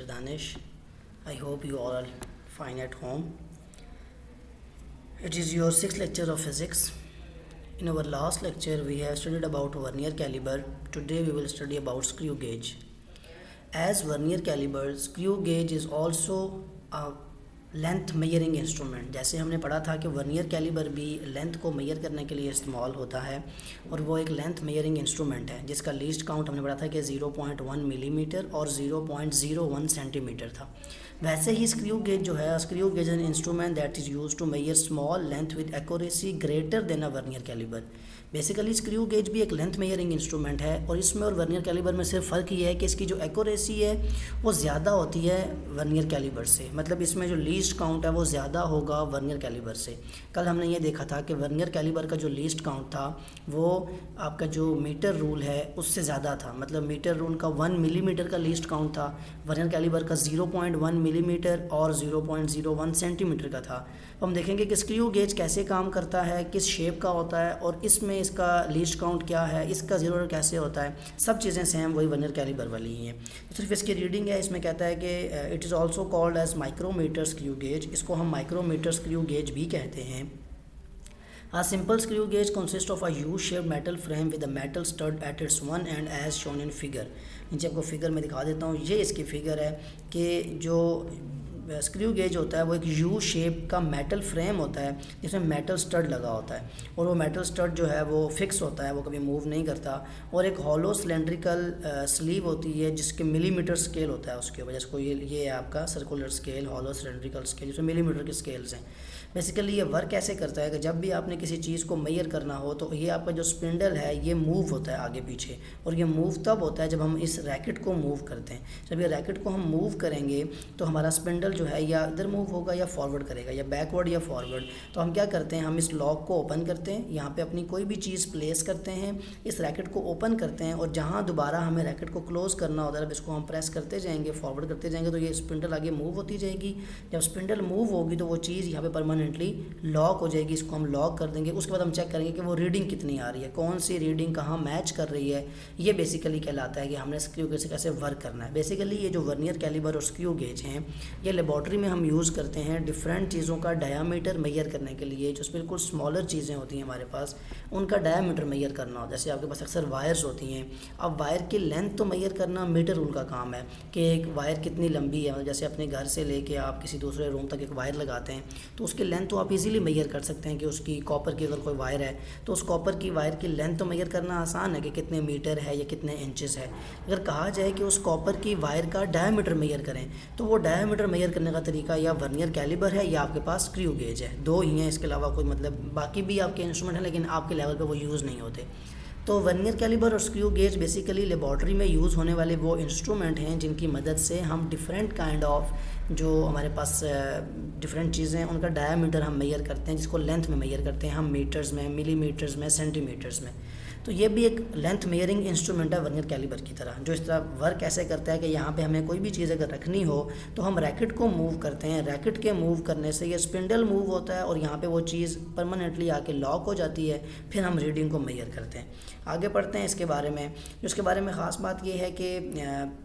Danish. I hope you all are fine at home. It is your sixth lecture of physics. In our last lecture, we have studied about vernier caliber. Today, we will study about screw gauge. As vernier caliber, screw gauge is also a length measuring instrument. जैसे हमने पढ़ा था कि vernier calibre भी length को major करने के लिए इस्तेमाल होता है और वो एक लेंथ मेजरिंग इंस्ट्रूमेंट है जिसका लीस्ट काउंट हमने पढ़ा था कि 0.1 मिलीमीटर और 0.01 सेंटीमीटर था. वैसे ही स्क्रू गेज जो है, screw gauge an instrument that is use to measure small length with accuracy greater than a vernier calliper. Basically screw gauge भी एक लेंथ मेजरिंग इंस्ट्रूमेंट है और इसमें और वर्नियर कैलिबर में सिर्फ फ़र्क ये है कि इसकी जो एक्यूरेसी है वो ज़्यादा होती है वर्नियर कैलिबर से. मतलब इसमें जो लीस्ट काउंट है वो ज़्यादा होगा वर्नियर कैलिबर से. कल हमने ये देखा था कि वर्नियर कैलिबर का जो लीस्ट काउंट था वो आपका जो मीटर रूल है उससे ज़्यादा था. मतलब मीटर रूल का 1 मिलीमीटर का लीस्ट काउंट था, वर्नियर कैलिबर का 0.1 मिलीमीटर और 0.01 सेंटीमीटर का था. तो हम देखेंगे कि स्क्रू गेज कैसे काम करता है, किस शेप का होता है और इसमें इसका लीस्ट काउंट क्या है, इसका ज़ीरो कैसे होता है. सब चीज़ें सेम वही वर्नियर कैलिबर वाली ही हैं. तो सिर्फ इसकी रीडिंग है. इसमें कहता है कि it is also called as micrometer screw gauge. इसको हम माइक्रोमीटर स्क्रू गेज भी कहते हैं. A simple screw gauge consists of a U-shaped metal frame with a metal stud at its one end as shown in figure. नीचे आपको figure में दिखा देता हूँ. ये इसकी फिगर है कि जो स्क्रू गेज होता है वो एक यू शेप का मेटल फ्रेम होता है जिसमें मेटल स्टड लगा होता है और वो मेटल स्टड जो है वो फिक्स होता है, वो कभी मूव नहीं करता. और एक हॉलो सिलेंड्रिकल स्लीव होती है जिसके मिलीमीटर स्केल होता है उसके वजह से. ये है आपका circular scale, hollow cylindrical scale, जिसमें मिलीमीटर के स्केल्स हैं. बेसिकली ये वर्क कैसे करता है कि जब भी आपने किसी चीज़ को मेजर करना हो तो ये आपका जो स्पिंडल है ये मूव होता है आगे पीछे. और ये मूव तब होता है जब हम इस रैकेट को मूव करते हैं. जब ये रैकेट को हम मूव करेंगे तो हमारा स्पिंडल जो है या इधर मूव होगा या फॉरवर्ड करेगा, या बैकवर्ड या फॉरवर्ड. तो हम क्या करते हैं, हम इस लॉक को ओपन करते हैं, यहाँ पे अपनी कोई भी चीज़ प्लेस करते हैं, इस रैकेट को ओपन करते हैं और जहाँ दोबारा हमें रैकेट को क्लोज़ करना होता है अब इसको हम प्रेस करते जाएंगे, फॉरवर्ड करते जाएंगे तो ये स्पिंडल आगे मूव होती जाएगी. जब स्पिंडल मूव होगी तो वो चीज़ यहाँ पे परमानेंटली लॉक हो जाएगी. इसको हम लॉक कर देंगे. उसके बाद हम चेक करेंगे कि वो रीडिंग कितनी आ रही है, कौन सी रीडिंग कहाँ मैच कर रही है. ये बेसिकली कहलाता है कि हमने स्क्रू गेज से कैसे वर्क करना है. बेसिकली ये जो वर्नियर कैलिबर और स्क्रू गेज हैं ये लेबॉर्ट्री में हम यूज़ करते हैं डिफरेंट चीज़ों का डायामीटर मेजर करने के लिए. जो बिल्कुल स्मॉलर चीज़ें होती हैं हमारे पास उनका डायामीटर मेजर करना हो. जैसे आपके पास अक्सर वायर्स होती हैं. अब वायर की लेंथ तो मेजर करना मीटर रूल का काम है कि एक वायर कितनी लंबी है. जैसे अपने घर से लेके आप किसी दूसरे रूम तक एक वायर लगाते हैं तो उसकी लेंथ तो आप इजीली मेजर कर सकते हैं कि उसकी कॉपर की अगर कोई वायर है तो उस कॉपर की वायर की लेंथ तो मेजर करना आसान है कि कितने मीटर है या कितने इंचेस है. अगर कहा जाए कि उस कॉपर की वायर का डायामीटर मेजर करें तो वो डायामीटर मेजर करने का तरीका या वर्नियर कैलिबर है या आपके पास स्क्रू गेज है. दो ही हैं, इसके अलावा कोई मतलब बाकी भी आपके इंस्ट्रूमेंट हैं लेकिन आपके लेवल पे वो यूज़ नहीं होते. तो वर्नियर कैलिबर और स्क्रू गेज बेसिकली लेबॉर्ट्री में यूज़ होने वाले वो इंस्ट्रूमेंट हैं जिनकी मदद से हम डिफरेंट काइंड ऑफ जो हमारे पास डिफरेंट चीज़ें हैं उनका डायामीटर हम मेजर करते हैं, जिसको लेंथ में मेजर करते हैं हम मीटर्स में, मिलीमीटर्स में, सेंटीमीटर्स में. तो ये भी एक लेंथ मेजरिंग इंस्ट्रूमेंट है वर्नियर कैलिबर की तरह. जो इस तरह वर्क ऐसे करता है कि यहाँ पे हमें कोई भी चीज़ अगर रखनी हो तो हम रैकेट को मूव करते हैं. रैकेट के मूव करने से ये स्पिंडल मूव होता है और यहाँ पे वो चीज़ परमानेंटली आके लॉक हो जाती है. फिर हम रीडिंग को मेजर करते हैं. आगे पढ़ते हैं इसके बारे में. इसके बारे में ख़ास बात ये है कि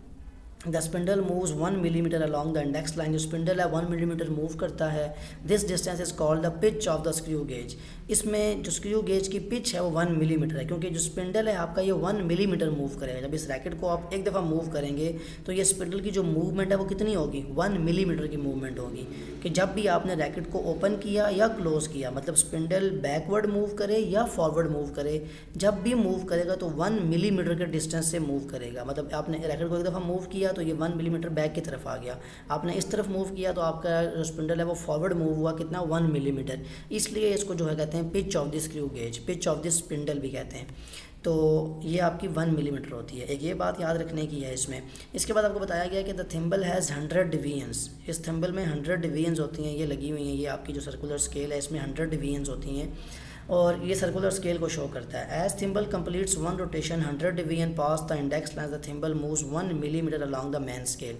the spindle moves 1 millimetre along the index line. जो स्पिंडल है 1 मिलीमीटर मूव करता है. This distance is called the pitch of the screw gauge. इसमें जो स्क्रू गेज की पिच है वो 1 मिलीमीटर है क्योंकि जो स्पिंडल है आपका ये 1 मिलीमीटर मूव करेगा. जब इस रैकेट को आप एक दफ़ा मूव करेंगे तो ये स्पिंडल की जो मूवमेंट है वो कितनी होगी, 1 मिलीमीटर की मूवमेंट होगी. कि जब भी आपने रैकेट को ओपन किया या क्लोज़ किया, मतलब स्पिंडल बैकवर्ड मूव करे या फॉरवर्ड मूव करे, जब भी मूव करेगा तो 1 मिलीमीटर के डिस्टेंस से मूव करेगा. मतलब आपने रैकेट को एक दफ़ा मूव किया तो ये 1 मिलीमीटर बैक की तरफ आ गया. आपने इस तरफ मूव किया तो आपका जो स्पिंडल है वो फॉरवर्ड मूव हुआ कितना, 1 मिलीमीटर. इसलिए इसको जो है कहते हैं pitch of the screw gauge, pitch of the spindle भी कहते हैं. तो ये आपकी 1 मिलीमीटर होती है. एक ये बात याद रखने की है इसमें. इसके बाद आपको बताया गया कि द थिम्बल हैज़ 100 डिवीजन्स. इस थिम्बल में 100 डिवीजन्स होती हैं, ये लगी हुई हैं. ये आपकी जो सर्कुलर स्केल है इसमें 100 डिवीजन्स होती हैं और ये सर्कुलर स्केल को शो करता है. As thimble completes 1 rotation 100 division pass the index line the thimble moves 1 millimetre along the main scale.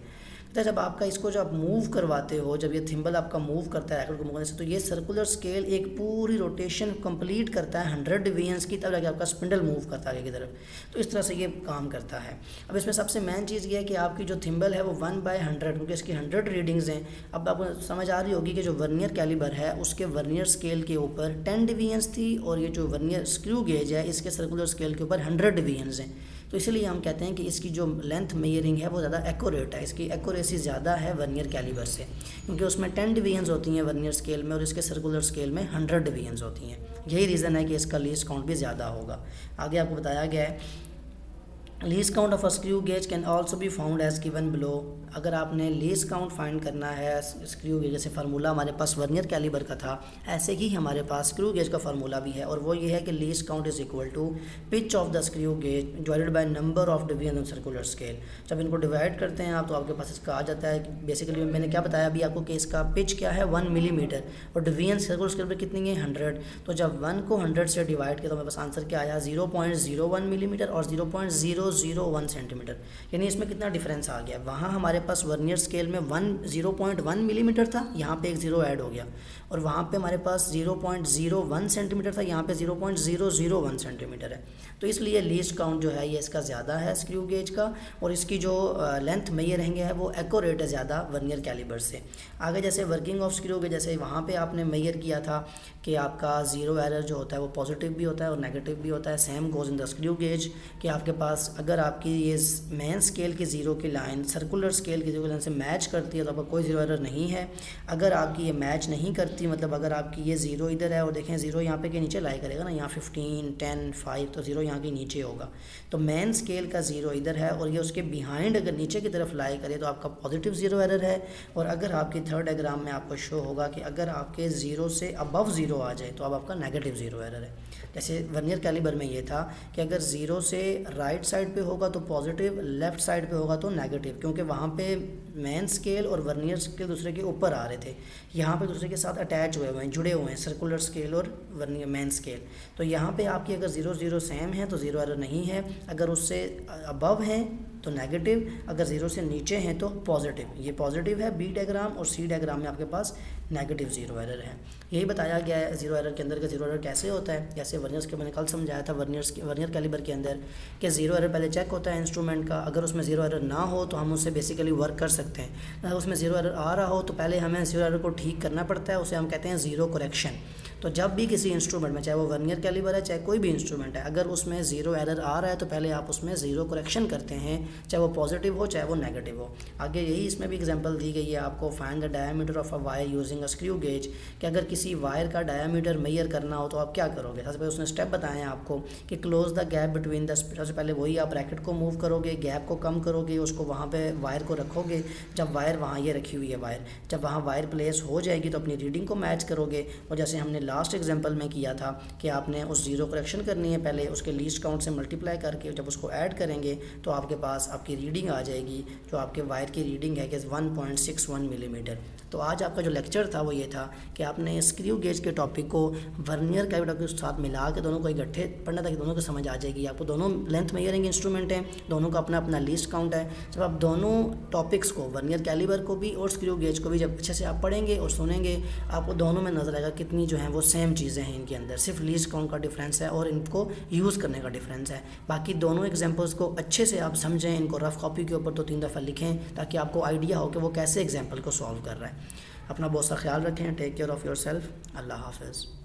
तो जब आपका इसको जब आप मूव करवाते हो, जब ये थिम्बल आपका मूव करता है रैकेट को मूव करने से, तो ये सर्कुलर स्केल एक पूरी रोटेशन कंप्लीट करता है 100 डिवीजन्स की, तब जाके आपका स्पिंडल मूव करता है आगे की तरफ। तो इस तरह से ये काम करता है। अब इसमें सबसे मेन चीज़ ये है कि आपकी जो थिम्बल है वो 1/100, क्योंकि इसकी 100 रीडिंग्स हैं। अब आपको समझ आ रही होगी कि जो वर्नियर कैलिबर है उसके वर्नियर स्केल के ऊपर 10 डिवीजन्स थी, और ये जो वर्नियर स्क्रू गेज है इसके सर्कुलर स्केल के ऊपर 100 डिवीजन्स हैं। तो इसीलिए हम कहते हैं कि इसकी जो लेंथ मेजरिंग है वो ज़्यादा एक्यूरेट है, इसकी एक्यूरेसी ज़्यादा है वर्नियर कैलिबर से, क्योंकि उसमें 10 डिवीजन्स होती हैं वर्नियर स्केल में और इसके सर्कुलर स्केल में 100 डिवीजन्स होती हैं। यही रीज़न है कि इसका लीस्ट काउंट भी ज़्यादा होगा। आगे आपको बताया गया है least count of a screw gauge can also be found as given below. अगर आपने लीस्ट काउंट फाइंड करना है स्क्रू गेज, जैसे फार्मूला हमारे पास वर्नियर कैलिबर का था, ऐसे ही हमारे पास स्क्रू गेज का फार्मूला भी है, और वो ये है कि least count is equal to pitch of the screw gauge divided by number of division on circular scale. जब इनको डिवाइड करते हैं आप तो आपके पास इसका आ जाता है, बेसिकली मैंने क्या बताया अभी आपको कि इसका पिच क्या है 1 मिलीमीटर, और डिवीजन सर्कुलर स्केल पर कितनी है 100। तो जब 1 को 100 से डिवाइड किया तो मेरे पास आंसर क्या आया 0.01 मिलीमीटर और 0.001 सेंटीमीटर, यानी इसमें कितना डिफरेंस आ गया। वहाँ हमारे पास वर्नियर स्केल में 0.1 मिलीमीटर था, यहाँ पे एक ज़ीरो ऐड हो गया, और वहाँ पे हमारे पास 0.01 सेंटीमीटर था, यहाँ पे 0.001 सेंटीमीटर है। तो इसलिए लीस्ट काउंट जो है ये इसका ज़्यादा है स्क्रू गेज का, और इसकी जो लेंथ मेजर रहेंगे है वो एक्यूरेट है ज़्यादा वर्नियर कैलिबर से। आगे जैसे वर्किंग ऑफ स्क्रू गेज, जैसे वहाँ पे आपने मेजर किया था कि आपका ज़ीरो एरर जो होता है वो पॉजिटिव भी होता है और नेगेटिव भी होता है। Same goes in the screw gauge कि आपके पास अगर आपकी ये मेन स्केल की ज़ीरो की लाइन सर्कुलर स्केल की ज़ीरो की लाइन से मैच करती है तो आपका कोई ज़ीरो एरर नहीं है। अगर आपकी ये मैच नहीं करती, मतलब अगर आपकी ये ज़ीरो इधर है और देखें ज़ीरो यहाँ पे के नीचे लाई करेगा ना, यहाँ 15, 10, 5, तो ज़ीरो यहाँ के नीचे होगा। तो मेन स्केल का ज़ीरो इधर है और ये उसके बिहाइंड अगर नीचे की तरफ लाई करे तो आपका पॉजिटिव ज़ीरो एरर है। और अगर आपकी थर्ड डायग्राम में आपको शो होगा कि अगर आपके ज़ीरो से अबव ज़ीरो आ जाए तो अब आपका नेगेटिव ज़ीरो एरर है। जैसे वर्नियर कैलिबर में ये था कि अगर ज़ीरो से राइट साइड पे होगा तो पॉजिटिव, लेफ़्ट साइड पे होगा तो नेगेटिव, क्योंकि वहाँ पे मेन स्केल और वर्नियर स्केल दूसरे के ऊपर आ रहे थे, यहाँ पे दूसरे के साथ अटैच हुए हैं, जुड़े हुए हैं सर्कुलर स्केल और वर्नियर मेन स्केल। तो यहाँ पे आपकी अगर 0 सेम है तो ज़ीरो एरर नहीं है, अगर उससे अबव है तो नेगेटिव, अगर ज़ीरो से नीचे हैं तो पॉजिटिव। ये पॉजिटिव है बी डायग्राम, और सी डायग्राम में आपके पास नेगेटिव ज़ीरो एरर है। यही बताया गया है ज़ीरो एरर के अंदर का ज़ीरो एरर कैसे होता है। जैसे वर्नियर के मैंने कल समझाया था वर्नियर कैलिबर के अंदर कि ज़ीरो एरर पहले चेक होता है इंस्ट्रूमेंट का, अगर उसमें ज़ीरो एरर ना हो तो हम उससे बेसिकली वर्क कर सकते हैं। अगर उसमें ज़ीरो एरर आ रहा हो तो पहले हमें ज़ीरो एरर को ठीक करना पड़ता है, उसे हम कहते हैं ज़ीरो करेक्शन। तो जब भी किसी इंस्ट्रूमेंट में, चाहे वो वर्नियर कैलिबर है चाहे कोई भी इंस्ट्रूमेंट है, अगर उसमें ज़ीरो एरर आ रहा है तो पहले आप उसमें ज़ीरो करेक्शन करते हैं, चाहे वो पॉजिटिव हो चाहे वो नेगेटिव हो। आगे यही इसमें भी एग्जांपल दी गई है आपको, find the diameter of a wire using a screw gauge, कि अगर किसी वायर का डायमीटर मेजर करना हो तो आप क्या करोगे। सबसे पहले उसने स्टेप बताए हैं आपको कि close the gap between the, सबसे पहले वही आप रैकेट को मूव करोगे, गैप को कम करोगे, उसको वहाँ पे वायर को रखोगे। जब वायर वहाँ ये रखी हुई है वायर, जब वहाँ वायर प्लेस हो जाएगी तो अपनी रीडिंग को मैच करोगे। और जैसे हमने लास्ट एग्जाम्पल में किया था कि आपने उस ज़ीरो करेक्शन करनी है, पहले उसके लीस्ट काउंट से मल्टीप्लाई करके जब उसको ऐड करेंगे तो आपके पास आपकी रीडिंग आ जाएगी, जो आपके वायर की रीडिंग है कि 1.61 मिलीमीटर। तो आज आपका जो लेक्चर था वो ये था कि आपने स्क्रू गेज के टॉपिक को वर्नियर कैलिबर के साथ मिला के दोनों को इकट्ठे पढ़ना था कि दोनों को समझ आ जाएगी। आपको दोनों लेंथ मेजरिंग इंस्ट्रूमेंट हैं, दोनों का अपना अपना लीस्ट काउंट है। जब आप दोनों टॉपिक्स को, वर्नियर कैलिबर को भी और स्क्रू गेज को भी जब अच्छे से आप पढ़ेंगे और सुनेंगे, आपको दोनों में नजर आएगा कितनी जो है वो सेम चीज़ें हैं इनके अंदर, सिर्फ लीस्ट काउंट का डिफरेंस है और इनको यूज़ करने का डिफरेंस है। बाकी दोनों एग्जांपल्स को अच्छे से आप समझें, इनको रफ कॉपी के ऊपर 2-3 दफ़ा लिखें ताकि आपको आइडिया हो कि वो कैसे एग्जांपल को सॉल्व कर रहा है। अपना बहुत सा ख्याल रखें। Take care of yourself. अल्लाह हाफ़िज़।